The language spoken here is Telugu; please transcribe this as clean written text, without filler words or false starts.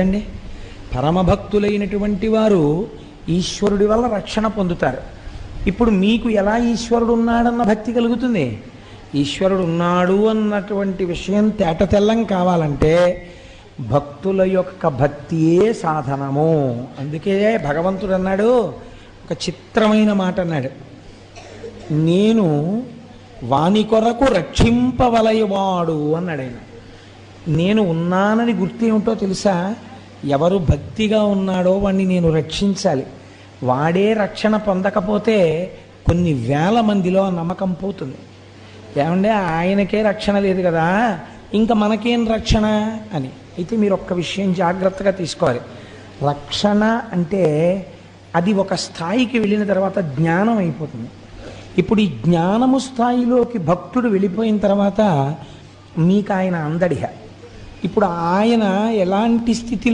అండి పరమభక్తులైనటువంటి వారు ఈశ్వరుడి వల్ల రక్షణ పొందుతారు. ఇప్పుడు మీకు ఎలా ఈశ్వరుడు ఉన్నాడన్న భక్తి కలుగుతుంది? ఈశ్వరుడు ఉన్నాడు అన్నటువంటి విషయం తేటతెల్లం కావాలంటే భక్తుల యొక్క భక్తియే సాధనము. అందుకే భగవంతుడు అన్నాడు, ఒక చిత్రమైన మాట అన్నాడు, నేను వాని కొరకు రక్షింపవలయవాడు అన్నాడు ఆయన. నేను ఉన్నానని గుర్తేమిటో తెలుసా? ఎవరు భక్తిగా ఉన్నాడో వాడిని నేను రక్షించాలి. వాడే రక్షణ పొందకపోతే కొన్ని వేల మందిలో నమ్మకం పోతుంది. ఏమంటే ఆయనకే రక్షణ లేదు కదా, ఇంకా మనకేం రక్షణ అని. అయితే మీరు ఒక్క విషయం జాగ్రత్తగా తీసుకోవాలి. రక్షణ అంటే అది ఒక స్థాయికి వెళ్ళిన తర్వాత జ్ఞానం అయిపోతుంది. ఇప్పుడు ఈ జ్ఞానము స్థాయిలోకి భక్తుడు వెళ్ళిపోయిన తర్వాత మీకు ఆయన అందడిహ. ఇప్పుడు ఆయన ఎలాంటి స్థితిలో